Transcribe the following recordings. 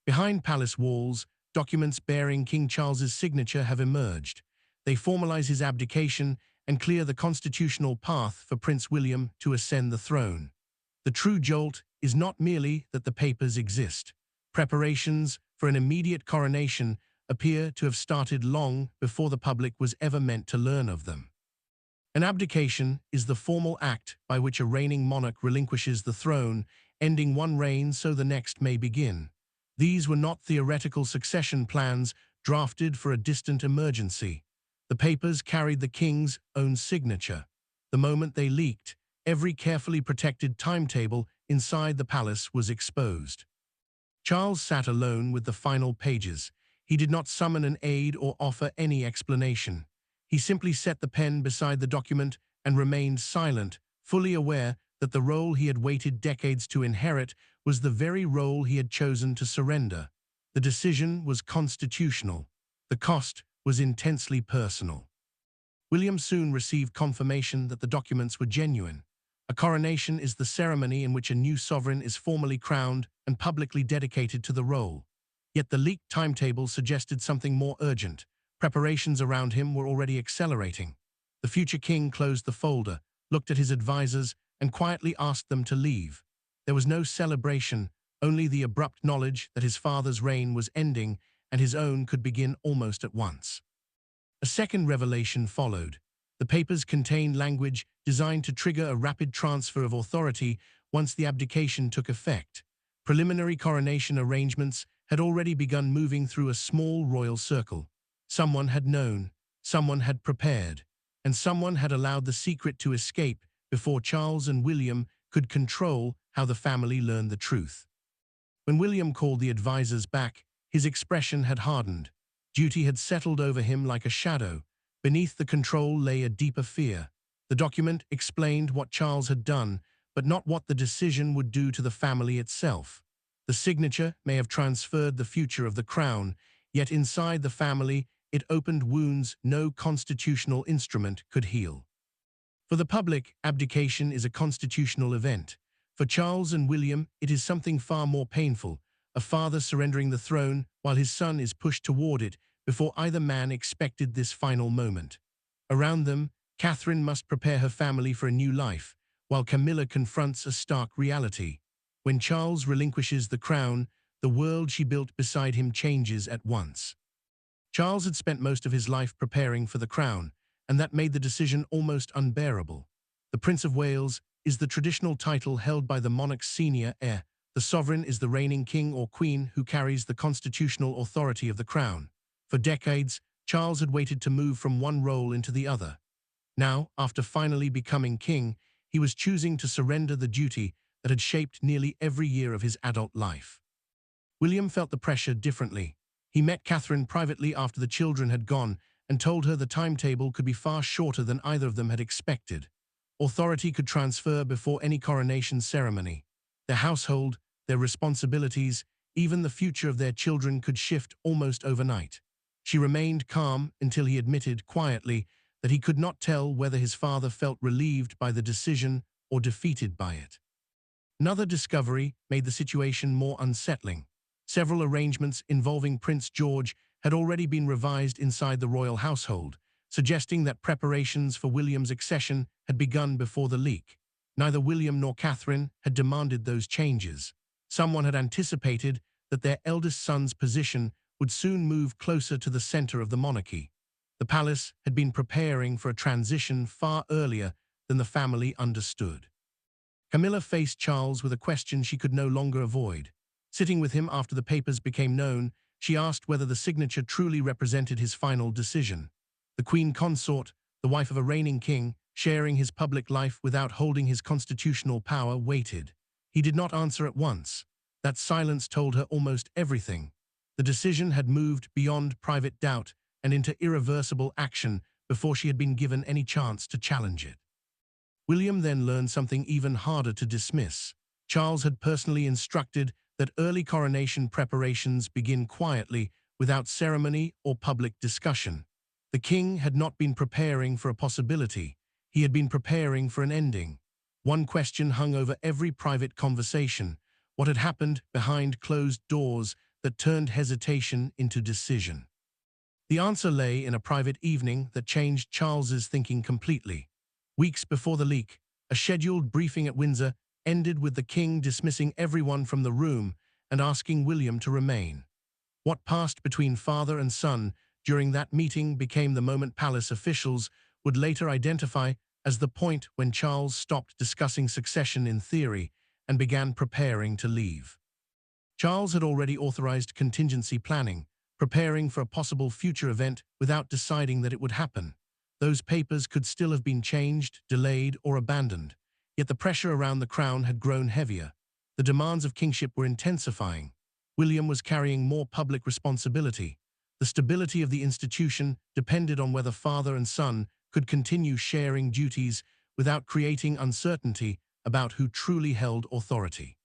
Behind palace walls, documents bearing King Charles's signature have emerged. They formalize his abdication and clear the constitutional path for Prince William to ascend the throne. The true jolt is not merely that the papers exist. Preparations for an immediate coronation appear to have started long before the public was ever meant to learn of them. An abdication is the formal act by which a reigning monarch relinquishes the throne, ending one reign so the next may begin. These were not theoretical succession plans drafted for a distant emergency. The papers carried the king's own signature. The moment they leaked, every carefully protected timetable inside the palace was exposed. Charles sat alone with the final pages. He did not summon an aide or offer any explanation. He simply set the pen beside the document and remained silent, fully aware that the role he had waited decades to inherit was the very role he had chosen to surrender. The decision was constitutional. The cost was intensely personal. William soon received confirmation that the documents were genuine. A coronation is the ceremony in which a new sovereign is formally crowned and publicly dedicated to the role. Yet the leaked timetable suggested something more urgent. Preparations around him were already accelerating. The future king closed the folder, looked at his advisors, and quietly asked them to leave. There was no celebration, only the abrupt knowledge that his father's reign was ending and his own could begin almost at once. A second revelation followed. The papers contained language designed to trigger a rapid transfer of authority once the abdication took effect. Preliminary coronation arrangements had already begun moving through a small royal circle. Someone had known, someone had prepared, and someone had allowed the secret to escape before Charles and William could control how the family learned the truth. When William called the advisors back, his expression had hardened. Duty had settled over him like a shadow. Beneath the control lay a deeper fear. The document explained what Charles had done, but not what the decision would do to the family itself. The signature may have transferred the future of the crown, yet inside the family it opened wounds no constitutional instrument could heal. For the public, abdication is a constitutional event. For Charles and William, it is something far more painful, a father surrendering the throne while his son is pushed toward it before either man expected this final moment. Around them, Catherine must prepare her family for a new life, while Camilla confronts a stark reality. When Charles relinquishes the crown, the world she built beside him changes at once. Charles had spent most of his life preparing for the crown, and that made the decision almost unbearable. The Prince of Wales is the traditional title held by the monarch's senior heir. The sovereign is the reigning king or queen who carries the constitutional authority of the crown. For decades, Charles had waited to move from one role into the other. Now, after finally becoming king, he was choosing to surrender the duty that had shaped nearly every year of his adult life. William felt the pressure differently. He met Catherine privately after the children had gone and told her the timetable could be far shorter than either of them had expected. Authority could transfer before any coronation ceremony. Their household, their responsibilities, even the future of their children could shift almost overnight. She remained calm until he admitted quietly that he could not tell whether his father felt relieved by the decision or defeated by it. Another discovery made the situation more unsettling. Several arrangements involving Prince George had already been revised inside the royal household, suggesting that preparations for William's accession had begun before the leak. Neither William nor Catherine had demanded those changes. Someone had anticipated that their eldest son's position would soon move closer to the center of the monarchy. The palace had been preparing for a transition far earlier than the family understood. Camilla faced Charles with a question she could no longer avoid. Sitting with him after the papers became known, she asked whether the signature truly represented his final decision. The queen consort, the wife of a reigning king, sharing his public life without holding his constitutional power, waited. He did not answer at once. That silence told her almost everything. The decision had moved beyond private doubt and into irreversible action before she had been given any chance to challenge it. William then learned something even harder to dismiss. Charles had personally instructed that early coronation preparations begin quietly, without ceremony or public discussion. The king had not been preparing for a possibility. He had been preparing for an ending. One question hung over every private conversation: what had happened behind closed doors that turned hesitation into decision. The answer lay in a private evening that changed Charles's thinking completely. Weeks before the leak, a scheduled briefing at Windsor ended with the king dismissing everyone from the room and asking William to remain. What passed between father and son during that meeting became the moment palace officials would later identify as the point when Charles stopped discussing succession in theory and began preparing to leave. Charles had already authorized contingency planning, preparing for a possible future event without deciding that it would happen. Those papers could still have been changed, delayed, or abandoned, yet the pressure around the crown had grown heavier. The demands of kingship were intensifying. William was carrying more public responsibility. The stability of the institution depended on whether father and son could continue sharing duties without creating uncertainty about who truly held authority.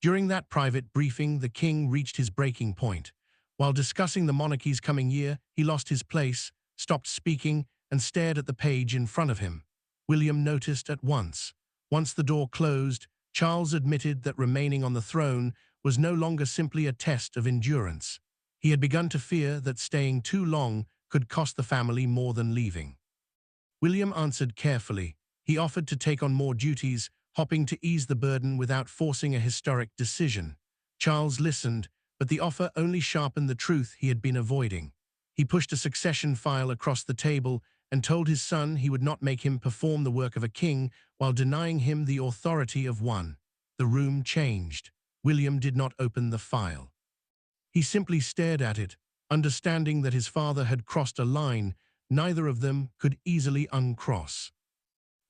During that private briefing, the king reached his breaking point. While discussing the monarchy's coming year, he lost his place, stopped speaking, and stared at the page in front of him. William noticed at once. Once the door closed, Charles admitted that remaining on the throne was no longer simply a test of endurance. He had begun to fear that staying too long could cost the family more than leaving. William answered carefully. He offered to take on more duties, hoping to ease the burden without forcing a historic decision. Charles listened, but the offer only sharpened the truth he had been avoiding. He pushed a succession file across the table and told his son he would not make him perform the work of a king while denying him the authority of one. The room changed. William did not open the file. He simply stared at it, understanding that his father had crossed a line neither of them could easily uncross.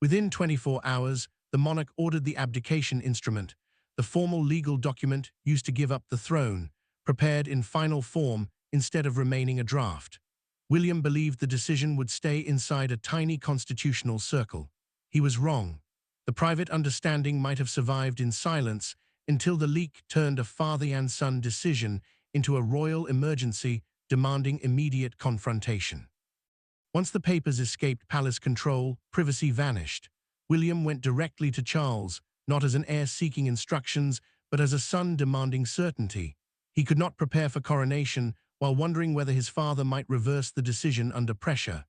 Within 24 hours, the monarch ordered the abdication instrument, the formal legal document used to give up the throne, prepared in final form instead of remaining a draft. William believed the decision would stay inside a tiny constitutional circle. He was wrong. The private understanding might have survived in silence until the leak turned a father and son decision into a royal emergency demanding immediate confrontation. Once the papers escaped palace control, privacy vanished. William went directly to Charles, not as an heir seeking instructions, but as a son demanding certainty. He could not prepare for coronation while wondering whether his father might reverse the decision under pressure.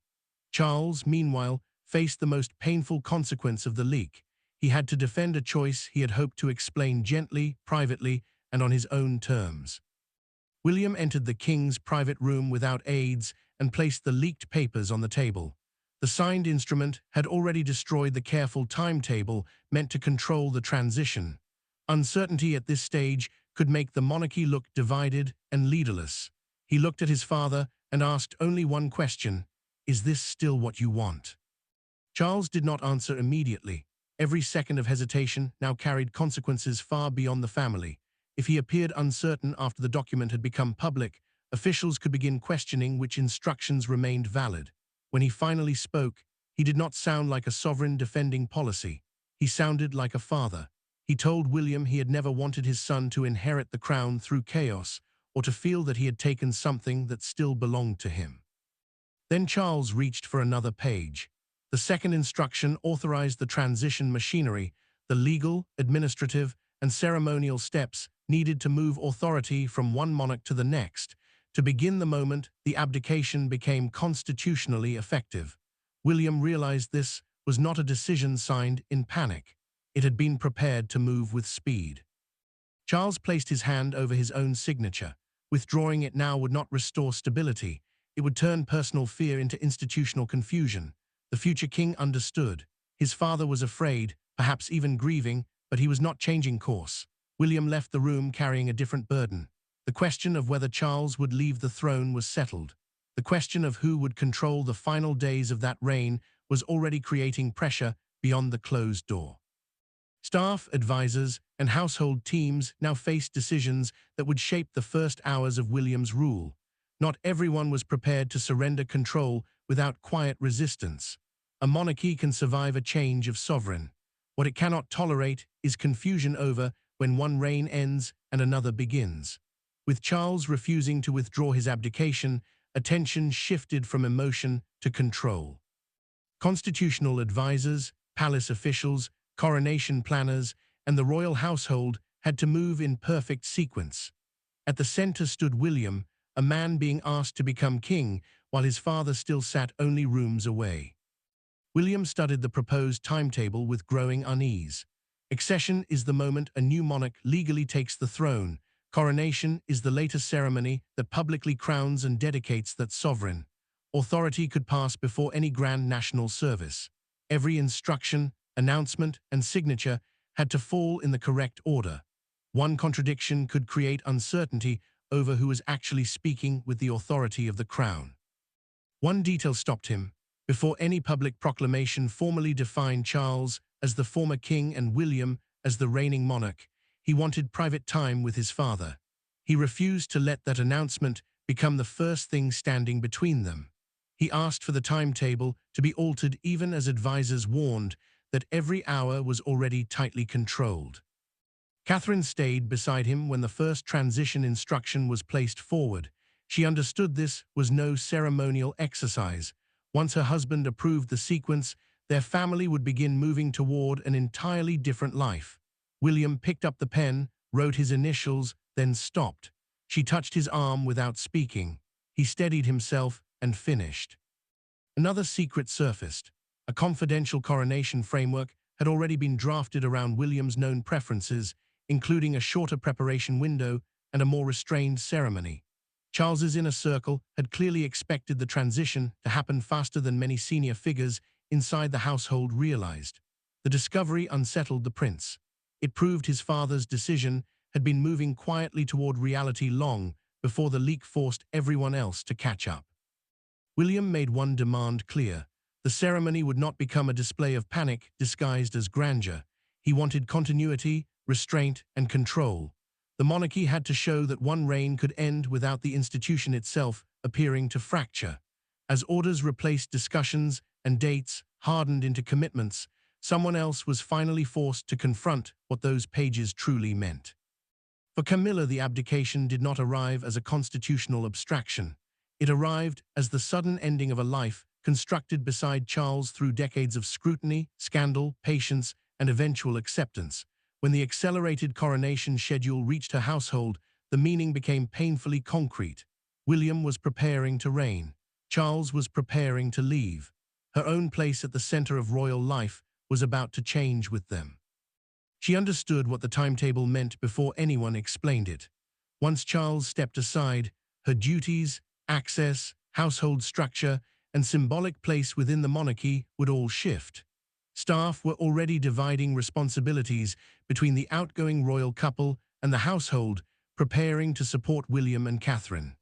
Charles, meanwhile, faced the most painful consequence of the leak. He had to defend a choice he had hoped to explain gently, privately, and on his own terms. William entered the king's private room without aids and placed the leaked papers on the table. The signed instrument had already destroyed the careful timetable meant to control the transition. Uncertainty at this stage could make the monarchy look divided and leaderless. He looked at his father and asked only one question: "Is this still what you want?" Charles did not answer immediately. Every second of hesitation now carried consequences far beyond the family. If he appeared uncertain after the document had become public, officials could begin questioning which instructions remained valid. When he finally spoke, he did not sound like a sovereign defending policy. He sounded like a father. He told William he had never wanted his son to inherit the crown through chaos or to feel that he had taken something that still belonged to him. Then Charles reached for another page. The second instruction authorized the transition machinery, the legal, administrative, and ceremonial steps needed to move authority from one monarch to the next. To begin the moment the abdication became constitutionally effective. William realized this was not a decision signed in panic. It had been prepared to move with speed. Charles placed his hand over his own signature. Withdrawing it now would not restore stability. It would turn personal fear into institutional confusion. The future king understood. His father was afraid, perhaps even grieving, but he was not changing course. William left the room carrying a different burden. The question of whether Charles would leave the throne was settled. The question of who would control the final days of that reign was already creating pressure beyond the closed door. Staff, advisors, and household teams now faced decisions that would shape the first hours of William's rule. Not everyone was prepared to surrender control without quiet resistance. A monarchy can survive a change of sovereign. What it cannot tolerate is confusion over when one reign ends and another begins. With Charles refusing to withdraw his abdication, attention shifted from emotion to control. Constitutional advisors, palace officials, coronation planners, and the royal household had to move in perfect sequence. At the center stood William, a man being asked to become king while his father still sat only rooms away. William studied the proposed timetable with growing unease. Accession is the moment a new monarch legally takes the throne. Coronation is the latest ceremony that publicly crowns and dedicates that sovereign. Authority could pass before any grand national service. Every instruction, announcement, and signature had to fall in the correct order. One contradiction could create uncertainty over who was actually speaking with the authority of the crown. One detail stopped him. Before any public proclamation formally defined Charles as the former king and William as the reigning monarch, he wanted private time with his father. He refused to let that announcement become the first thing standing between them. He asked for the timetable to be altered even as advisors warned that every hour was already tightly controlled. Catherine stayed beside him when the first transition instruction was placed forward. She understood this was no ceremonial exercise. Once her husband approved the sequence, their family would begin moving toward an entirely different life. William picked up the pen, wrote his initials, then stopped. She touched his arm without speaking. He steadied himself and finished. Another secret surfaced. A confidential coronation framework had already been drafted around William's known preferences, including a shorter preparation window and a more restrained ceremony. Charles's inner circle had clearly expected the transition to happen faster than many senior figures inside the household realized. The discovery unsettled the prince. It proved his father's decision had been moving quietly toward reality long before the leak forced everyone else to catch up. William made one demand clear. The ceremony would not become a display of panic disguised as grandeur. He wanted continuity, restraint, and control. The monarchy had to show that one reign could end without the institution itself appearing to fracture. As orders replaced discussions and dates hardened into commitments, someone else was finally forced to confront what those pages truly meant. For Camilla, the abdication did not arrive as a constitutional abstraction. It arrived as the sudden ending of a life constructed beside Charles through decades of scrutiny, scandal, patience, and eventual acceptance. When the accelerated coronation schedule reached her household, the meaning became painfully concrete. William was preparing to reign. Charles was preparing to leave. Her own place at the center of royal life was about to change with them. She understood what the timetable meant before anyone explained it. Once Charles stepped aside, her duties, access, household structure, and symbolic place within the monarchy would all shift. Staff were already dividing responsibilities between the outgoing royal couple and the household, preparing to support William and Catherine.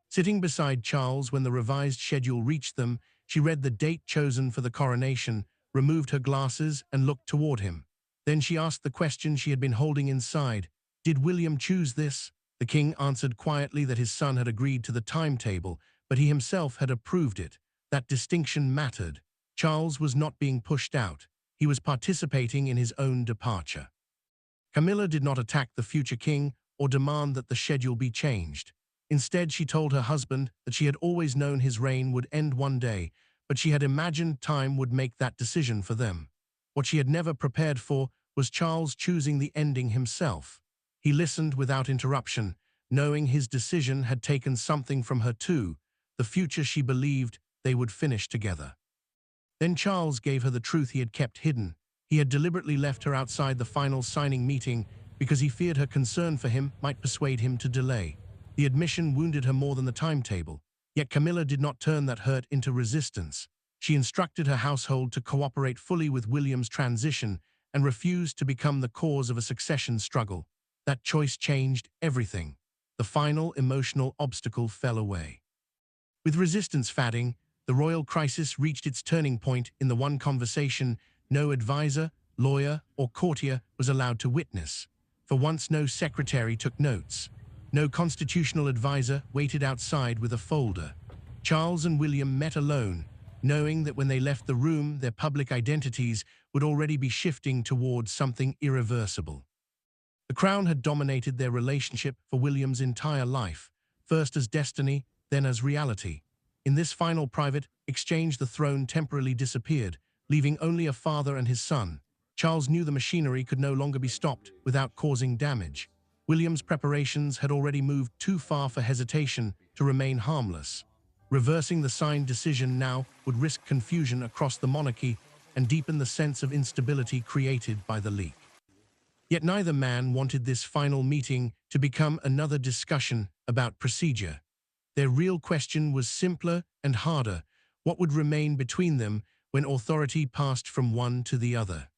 Sitting beside Charles when the revised schedule reached them, she read the date chosen for the coronation, removed her glasses, and looked toward him. Then she asked the question she had been holding inside. Did William choose this? The king answered quietly that his son had agreed to the timetable, but he himself had approved it. That distinction mattered. Charles was not being pushed out. He was participating in his own departure. Camilla did not attack the future king or demand that the schedule be changed. Instead, she told her husband that she had always known his reign would end one day, but she had imagined time would make that decision for them. What she had never prepared for was Charles choosing the ending himself. He listened without interruption, knowing his decision had taken something from her too, the future she believed they would finish together. Then Charles gave her the truth he had kept hidden. He had deliberately left her outside the final signing meeting because he feared her concern for him might persuade him to delay. The admission wounded her more than the timetable, yet Camilla did not turn that hurt into resistance. She instructed her household to cooperate fully with William's transition and refused to become the cause of a succession struggle. That choice changed everything. The final emotional obstacle fell away. With resistance fading, the royal crisis reached its turning point in the one conversation no advisor, lawyer, or courtier was allowed to witness. For once, no secretary took notes. No constitutional advisor waited outside with a folder. Charles and William met alone, knowing that when they left the room, their public identities would already be shifting towards something irreversible. The crown had dominated their relationship for William's entire life, first as destiny, then as reality. In this final private exchange, the throne temporarily disappeared, leaving only a father and his son. Charles knew the machinery could no longer be stopped without causing damage. William's preparations had already moved too far for hesitation to remain harmless. Reversing the signed decision now would risk confusion across the monarchy and deepen the sense of instability created by the leak. Yet neither man wanted this final meeting to become another discussion about procedure. Their real question was simpler and harder: what would remain between them when authority passed from one to the other?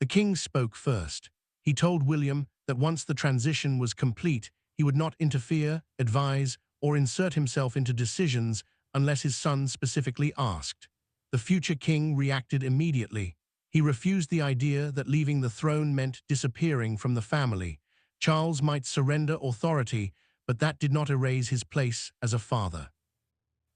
The king spoke first. He told William that once the transition was complete, he would not interfere, advise, or insert himself into decisions unless his son specifically asked. The future king reacted immediately. He refused the idea that leaving the throne meant disappearing from the family. Charles might surrender authority, but that did not erase his place as a father.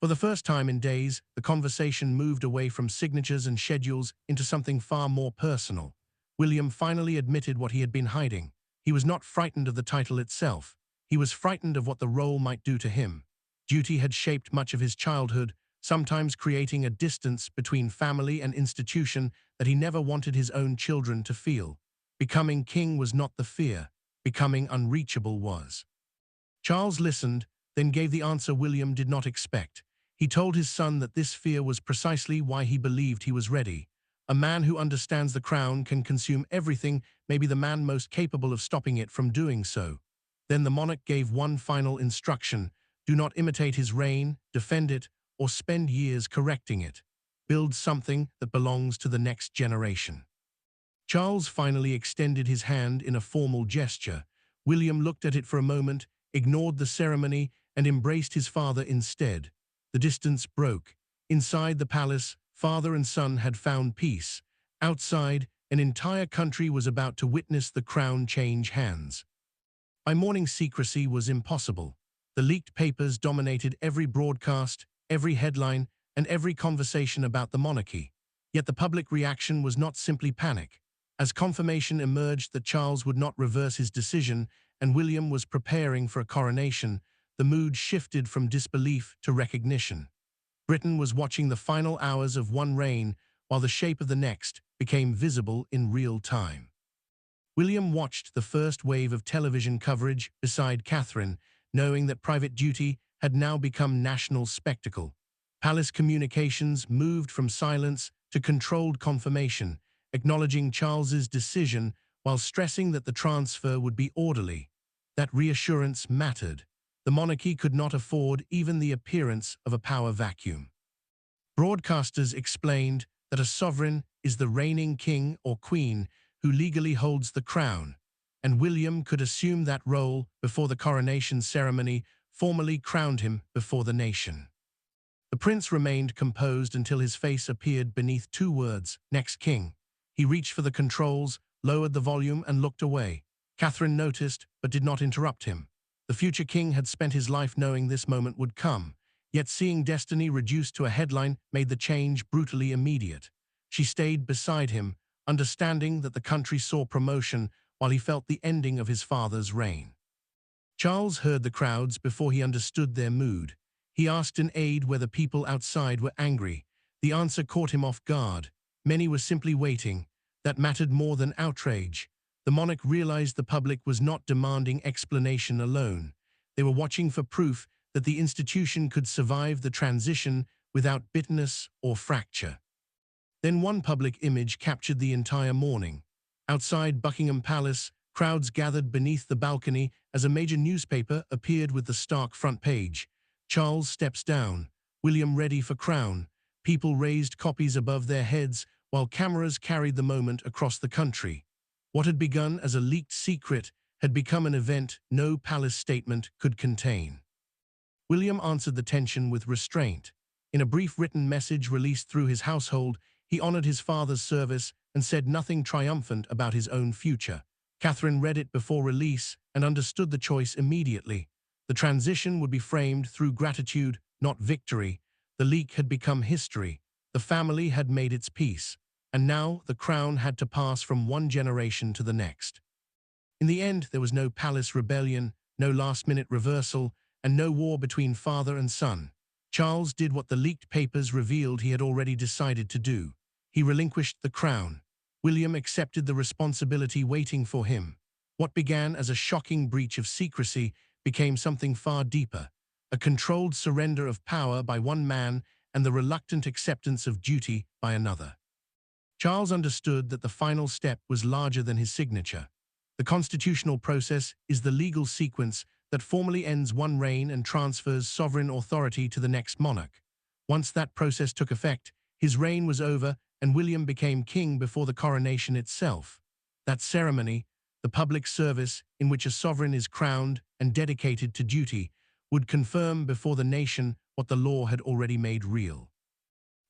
For the first time in days, the conversation moved away from signatures and schedules into something far more personal. William finally admitted what he had been hiding. He was not frightened of the title itself. He was frightened of what the role might do to him. Duty had shaped much of his childhood, sometimes creating a distance between family and institution that he never wanted his own children to feel. Becoming king was not the fear. Becoming unreachable was. Charles listened, then gave the answer William did not expect. He told his son that this fear was precisely why he believed he was ready. A man who understands the crown can consume everything, may be the man most capable of stopping it from doing so. Then the monarch gave one final instruction: do not imitate his reign, defend it, or spend years correcting it. Build something that belongs to the next generation. Charles finally extended his hand in a formal gesture. William looked at it for a moment, ignored the ceremony, and embraced his father instead. The distance broke. Inside the palace, father and son had found peace. Outside, an entire country was about to witness the crown change hands. By morning, secrecy was impossible. The leaked papers dominated every broadcast, every headline, and every conversation about the monarchy. Yet the public reaction was not simply panic. As confirmation emerged that Charles would not reverse his decision and William was preparing for a coronation, the mood shifted from disbelief to recognition. Britain was watching the final hours of one reign, while the shape of the next became visible in real time. William watched the first wave of television coverage beside Catherine, knowing that private duty had now become national spectacle. Palace communications moved from silence to controlled confirmation, acknowledging Charles's decision while stressing that the transfer would be orderly. That reassurance mattered. The monarchy could not afford even the appearance of a power vacuum. Broadcasters explained that a sovereign is the reigning king or queen who legally holds the crown, and William could assume that role before the coronation ceremony formally crowned him before the nation. The prince remained composed until his face appeared beneath two words: next king. He reached for the controls, lowered the volume, and looked away. Catherine noticed, but did not interrupt him. The future king had spent his life knowing this moment would come, yet seeing destiny reduced to a headline made the change brutally immediate. She stayed beside him, understanding that the country saw promotion while he felt the ending of his father's reign. Charles heard the crowds before he understood their mood. He asked in aid whether people outside were angry. The answer caught him off guard. Many were simply waiting. That mattered more than outrage. The monarch realized the public was not demanding explanation alone. They were watching for proof that the institution could survive the transition without bitterness or fracture. Then one public image captured the entire morning. Outside Buckingham Palace, crowds gathered beneath the balcony as a major newspaper appeared with the stark front page. Charles steps down, William ready for crown. People raised copies above their heads while cameras carried the moment across the country. What had begun as a leaked secret had become an event no palace statement could contain. William answered the tension with restraint. In a brief written message released through his household, he honored his father's service and said nothing triumphant about his own future. Catherine read it before release and understood the choice immediately. The transition would be framed through gratitude, not victory. The leak had become history. The family had made its peace. And now the crown had to pass from one generation to the next. In the end, there was no palace rebellion, no last-minute reversal, and no war between father and son. Charles did what the leaked papers revealed he had already decided to do. He relinquished the crown. William accepted the responsibility waiting for him. What began as a shocking breach of secrecy became something far deeper, a controlled surrender of power by one man and the reluctant acceptance of duty by another. Charles understood that the final step was larger than his signature. The constitutional process is the legal sequence that formally ends one reign and transfers sovereign authority to the next monarch. Once that process took effect, his reign was over and William became king before the coronation itself. That ceremony, the public service in which a sovereign is crowned and dedicated to duty, would confirm before the nation what the law had already made real.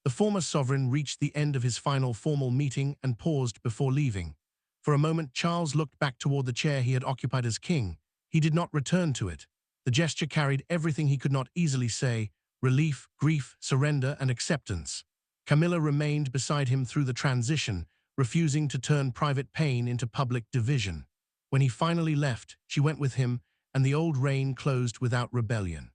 The former sovereign reached the end of his final formal meeting and paused before leaving. For a moment, Charles looked back toward the chair he had occupied as king. He did not return to it. The gesture carried everything he could not easily say: relief, grief, surrender, and acceptance. Camilla remained beside him through the transition, refusing to turn private pain into public division. When he finally left, she went with him, and the old reign closed without rebellion.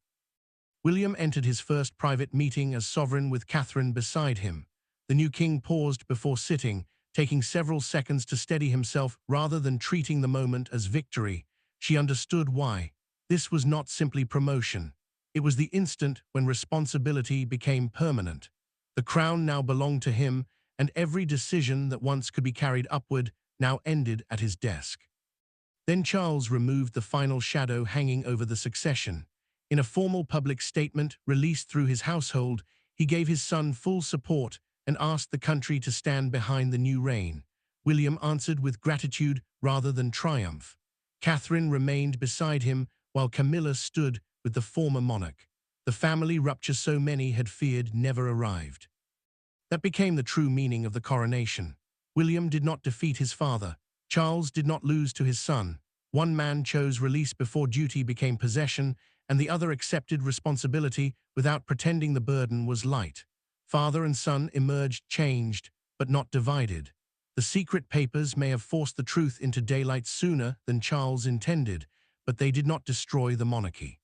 William entered his first private meeting as sovereign with Catherine beside him. The new king paused before sitting, taking several seconds to steady himself rather than treating the moment as victory. She understood why. This was not simply promotion. It was the instant when responsibility became permanent. The crown now belonged to him, and every decision that once could be carried upward now ended at his desk. Then Charles removed the final shadow hanging over the succession. In a formal public statement released through his household, he gave his son full support and asked the country to stand behind the new reign. William answered with gratitude rather than triumph. Catherine remained beside him while Camilla stood with the former monarch. The family rupture so many had feared never arrived. That became the true meaning of the coronation. William did not defeat his father. Charles did not lose to his son. One man chose release before duty became possession, and the other accepted responsibility without pretending the burden was light. Father and son emerged changed, but not divided. The secret papers may have forced the truth into daylight sooner than Charles intended, but they did not destroy the monarchy.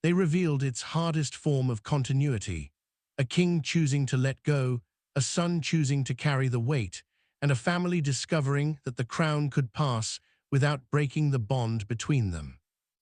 They revealed its hardest form of continuity: a king choosing to let go, a son choosing to carry the weight, and a family discovering that the crown could pass without breaking the bond between them.